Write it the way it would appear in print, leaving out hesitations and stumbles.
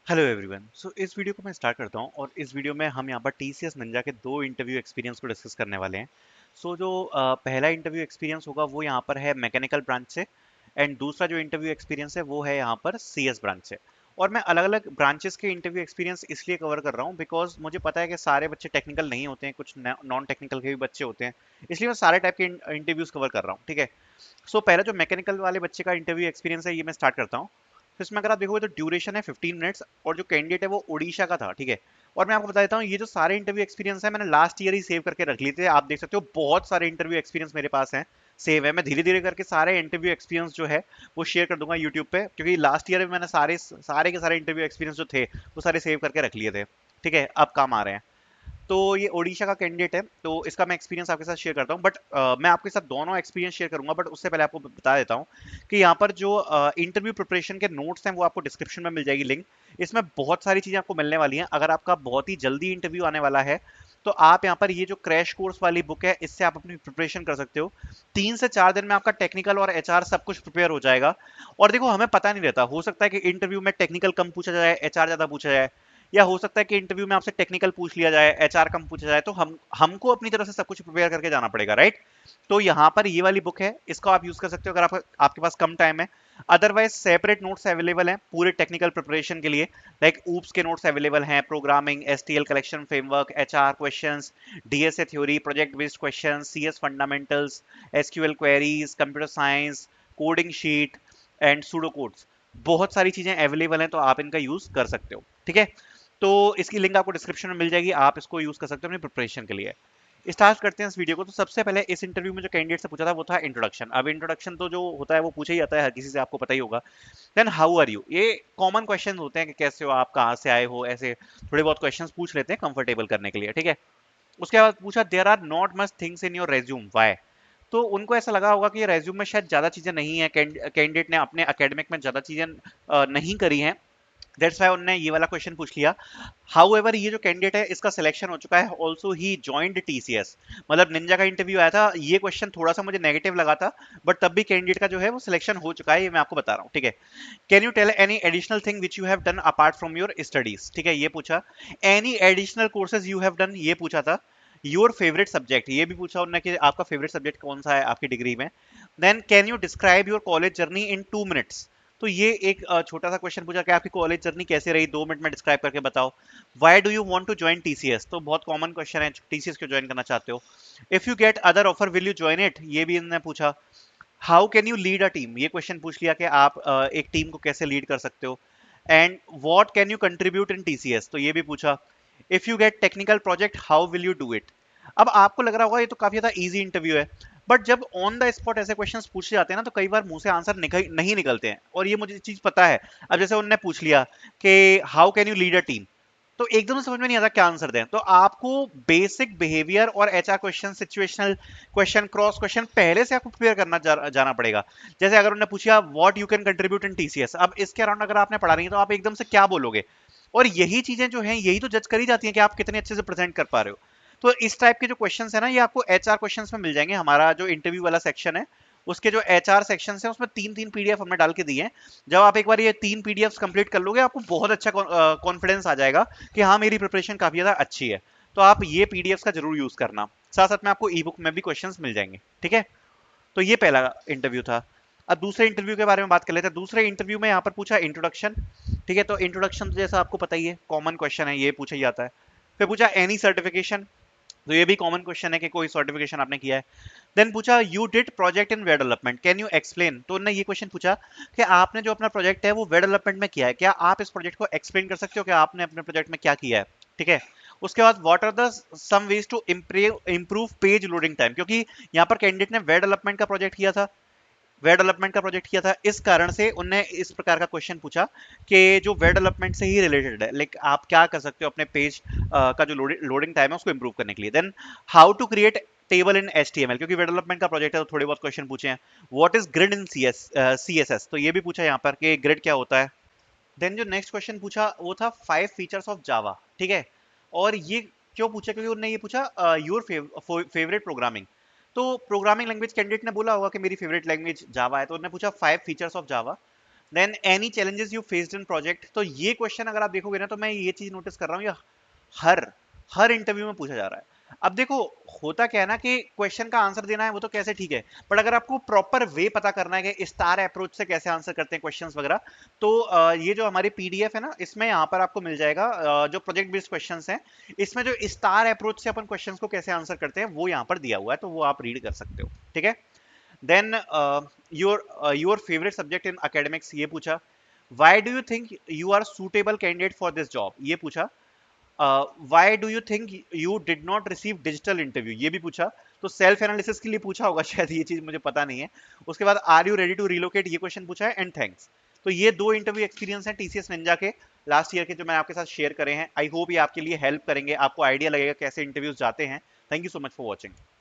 Hello everyone. इस video को मैं स्टार्ट करता हूँ और इस वीडियो में हम यहाँ पर टीसीएस निंजा के दो इंटरव्यू एक्सपीरियंस को डिस्कस करने वाले हैं। जो पहला इंटरव्यू एक्सपीरियंस होगा वो यहाँ पर है मैकेनिकल ब्रांच से, एंड दूसरा जो इंटरव्यू एक्सपीरियंस है वो है यहाँ पर सीएस ब्रांच से। और मैं अलग अलग ब्रांचेस के इंटरव्यू एक्सपीरियंस इसलिए कवर कर रहा हूँ बिकॉज मुझे पता है कि सारे बच्चे टेक्निकल नहीं होते हैं, कुछ नॉन टेक्निकल के भी बच्चे होते हैं, इसलिए मैं सारे टाइप के इंटरव्यूज कवर कर रहा हूँ। ठीक है। पहला जो मैकेनिकल वाले बच्चे का इंटरव्यू एक्सपीरियंस है ये मैं स्टार्ट करता हूँ। तो इसमें अगर आप देखोगे तो ड्यूरेशन है 15 मिनट्स, और जो कैंडिडेट है वो उड़ीसा का था। ठीक है। और मैं आपको बता देता हूँ ये जो सारे इंटरव्यू एक्सपीरियंस है मैंने लास्ट ईयर ही सेव करके रख लिए थे। आप देख सकते हो बहुत सारे इंटरव्यू एक्सपीरियंस मेरे पास हैं, सेव है। मैं धीरे धीरे करके सारे इंटरव्यू एक्सपीरियंस जो है वो शेयर कर दूंगा यूट्यूब पे, क्योंकि लास्ट ईयर में मैंने सारे सारे के सारे इंटरव्यू एक्सपीरियंस जो थे वो सारे सेव करके रख लिए थे। ठीक है, अब काम आ रहे हैं। तो ये ओडिशा का कैंडिडेट है, तो इसका मैं एक्सपीरियंस आपके साथ शेयर करता हूँ। बट मैं आपके साथ दोनों एक्सपीरियंस शेयर करूंगा, बट उससे पहले आपको बता देता हूँ कि यहाँ पर जो इंटरव्यू प्रिपरेशन के नोट्स हैं वो आपको डिस्क्रिप्शन में मिल जाएगी लिंक। इसमें बहुत सारी चीजें आपको मिलने वाली हैं। अगर आपका बहुत ही जल्दी इंटरव्यू आने वाला है तो आप यहाँ पर ये जो क्रैश कोर्स वाली बुक है इससे आप अपनी प्रिपरेशन कर सकते हो। 3 से 4 दिन में आपका टेक्निकल और एचआर सब कुछ प्रिपेयर हो जाएगा। और देखो हमें पता नहीं रहता, हो सकता है कि इंटरव्यू में टेक्निकल कम पूछा जाए, एचआर ज्यादा पूछा जाए, या हो सकता है कि इंटरव्यू में आपसे टेक्निकल पूछ लिया जाए, एचआर कम पूछा जाए। तो हमको अपनी तरफ से सब कुछ प्रिपेयर करके जाना पड़ेगा, राइट। तो यहाँ पर ये वाली बुक है, इसको आप यूज कर सकते हो अगर आपके पास कम टाइम है। अदरवाइज सेपरेट नोट्स अवेलेबल हैं पूरे टेक्निकल प्रिपरेशन के लिए। लाइक ऊप्स के नोट्स अवेलेबल हैं, programming, STL collection framework, HR questions, DSA theory, project based questions, CS fundamentals, SQL queries, computer science, coding sheet and pseudo codes. बहुत सारी चीजें available हैं, तो आप इनका यूज कर सकते हो। ठीक है। तो इसकी लिंक आपको डिस्क्रिप्शन में मिल जाएगी, आप इसको यूज कर सकते हो अपनी प्रिपरेशन के लिए। स्टार्ट करते हैं इस वीडियो को। तो सबसे पहले इस इंटरव्यू में जो कैंडिडेट से पूछा था वो था इंट्रोडक्शन। अब इंट्रोडक्शन तो जो होता है वो पूछा ही जाता है हर किसी से, आपको पता ही होगा। देन हाउ आर यू, ये कॉमन क्वेश्चन होते हैं कि कैसे हो आप, कहाँ से आए हो, ऐसे थोड़े बहुत क्वेश्चन पूछ लेते हैं कंफर्टेबल करने के लिए। ठीक है। उसके बाद पूछा there are not much things in your resume why. तो उनको ऐसा लगा होगा कि ये रेज्यूम में शायद ज्यादा चीजें नहीं है, कैंडिडेट ने अपने एकेडमिक में ज्यादा चीजें नहीं करी हैं। दैट्स वाई उन्होंने ये वाला क्वेश्चन पूछ लिया। हाउएवर ये जो कैंडिडेट है इसका सिलेक्शन हो चुका है, ऑल्सो ही जॉइंड टीसीएस। मतलब निंजा का इंटरव्यू आया था, ये क्वेश्चन थोड़ा सा मुझे नेगेटिव लगा था, बट तब भी कैंडिडेट का जो है वो सिलेक्शन हो चुका है, ये मैं आपको बता रहा हूँ। ठीक है। Can you tell any additional thing which you have done apart from your studies. ठीक है, ये पूछा। Any additional courses you have done, ये पूछा था। योर फेवरेट सब्जेक्ट, ये भी पूछा उन्होंने कि आपका फेवरेट सब्जेक्ट कौन सा है आपकी डिग्री में। Then can you describe your college journey in 2 minutes. तो ये एक छोटा सा क्वेश्चन पूछा कि आपकी कॉलेज जर्नी कैसे रही, 2 मिनट में डिस्क्राइब करके बताओ। Why do you want to join TCS, तो बहुत कॉमन क्वेश्चन है, टीसीएस क्यों ज्वाइन करना चाहते हो। If you get other offer will you join it, ये भी इन्होंने पूछा। How can you lead a team, ये क्वेश्चन पूछ लिया कि आप एक टीम को कैसे लीड कर सकते हो। And what can you contribute in TCS, तो ये भी पूछा। If you gate technical project how will you do it. अब आपको लग रहा होगा ये तो काफी ज्यादा इजी इंटरव्यू है, बट जब ऑन द स्पॉट ऐसे क्वेश्चंस पूछे जाते हैं ना तो कई बार मुंह से आंसर नहीं निकलते हैं, और ये मुझे चीज पता है। अब जैसे उन्होंने पूछ लिया कि how can you lead a team, तो एकदम से समझ में नहीं आता क्या आंसर दें। तो आपको बेसिक बिहेवियर और HR question, situational question, cross question पहले से आपको प्रिपेयर करना जाना पड़ेगा। जैसे अगर उन्होंने पूछा what you can contribute in TCS, अब इसके अराउंड अगर आपने पढ़ा नहीं है तो आप एकदम से क्या बोलोगे। और यही चीजें जो हैं यही तो जज करी जाती हैं कि आप कितने अच्छे से प्रेजेंट कर पा रहे हो। तो इस टाइप के जो क्वेश्चंस है ना ये आपको एचआर क्वेश्चंस में मिल जाएंगे। हमारा जो इंटरव्यू वाला सेक्शन है उसके जो एचआर सेक्शन है उसमें तीन तीन पीडीएफ हमने डाल के दिए हैं। जब आप एक बार ये 3 पीडीएफ कंप्लीट कर लोगे आपको बहुत अच्छा कॉन्फिडेंस आ जाएगा कि हाँ मेरी प्रिपरेशन काफी ज्यादा अच्छी है। तो आप ये पीडीएफ का जरूर यूज करना, साथ साथ में आपको ई बुक में भी क्वेश्चंस मिल जाएंगे। ठीक है। तो ये पहला इंटरव्यू था। अब दूसरे इंटरव्यू के बारे में बात कर लेते हैं। दूसरे इंटरव्यू में यहाँ पर पूछा इंट्रोडक्शन। ठीक है, तो इंट्रोडक्शन तो जैसा आपको पता ही है कॉमन क्वेश्चन है, ये पूछा ही जाता है। फिर पूछा एनी सर्टिफिकेशन, तो ये भी कॉमन क्वेश्चन है कि कोई सर्टिफिकेशन आपने किया है। देन पूछा you did project in web development can you explain, तो उन्होंने ये क्वेश्चन पूछा कि आपने जो अपना प्रोजेक्ट है वो वेब डेवलपमेंट में किया है, क्या आप इस प्रोजेक्ट को एक्सप्लेन कर सकते हो कि आपने अपने प्रोजेक्ट में क्या किया है। ठीक है। उसके बाद what are the some ways to improve page loading time, क्योंकि यहाँ पर कैंडिडेट ने वेब डेवलपमेंट का प्रोजेक्ट किया था, वेब डेवलपमेंट का प्रोजेक्ट किया था, इस कारण से उनने इस प्रकार का क्वेश्चन पूछा कि जो वेब डेवलपमेंट से ही रिलेटेड है, लाइक आप क्या कर सकते हो अपने पेज का जो लोडिंग टाइम है उसको इंप्रूव करने के लिए। Then how to create table in HTML, क्योंकि वेब डेवलपमेंट का प्रोजेक्ट है तो थोड़े बहुत क्वेश्चन पूछे हैं। What is grid in CSS, तो ये भी पूछा यहाँ पर कि ग्रिड क्या होता है। देन जो नेक्स्ट क्वेश्चन पूछा वो था 5 फीचर्स ऑफ जावा। ठीक है। और ये क्यों पूछा, क्योंकि उन्होंने ये पूछा योर फेवरेट प्रोग्रामिंग। तो प्रोग्रामिंग लैंग्वेज कैंडिडेट ने बोला होगा कि मेरी फेवरेट लैंग्वेज जावा है, तो उन्होंने पूछा 5 features of Java. Then any challenges you faced in project, तो ये क्वेश्चन अगर आप देखोगे ना तो मैं ये चीज नोटिस कर रहा हूँ, ये हर हर इंटरव्यू में पूछा जा रहा है। अब देखो होता क्या है ना कि क्वेश्चन का आंसर देना है वो तो कैसे ठीक है, बट अगर आपको प्रॉपर वे पता करना है कि स्टार अप्रोच से कैसे आंसर करते हैं क्वेश्चंस वगैरह, तो ये जो हमारी पीडीएफ है ना इसमें यहाँ पर आपको मिल जाएगा जो प्रोजेक्ट बेस्ड क्वेश्चंस हैं, इसमें जो स्टार अप्रोच से अपन क्वेश्चंस को कैसे आंसर करते हैं वो यहाँ पर दिया हुआ है, तो वो आप रीड कर सकते हो, ठीक है। Then your favourite subject in academics, ये पूछा। Why do you think you are suitable candidate for this job, ये पूछा। Why do you think you did not receive digital interview, ये भी पूछा। तो सेल्फ एनालिसिस के लिए पूछा होगा शायद, ये चीज मुझे पता नहीं है। उसके बाद are you ready to relocate, ये क्वेश्चन पूछा है, एंड थैंक्स। तो ये दो इंटरव्यू एक्सपीरियंस हैं टीसीएस निंजा के लास्ट ईयर के, जो मैं आपके साथ शेयर करे हैं। आई होप ये आपके लिए हेल्प करेंगे, आपको आइडिया लगेगा कैसे इंटरव्यूज जाते हैं। Thank you so much for watching.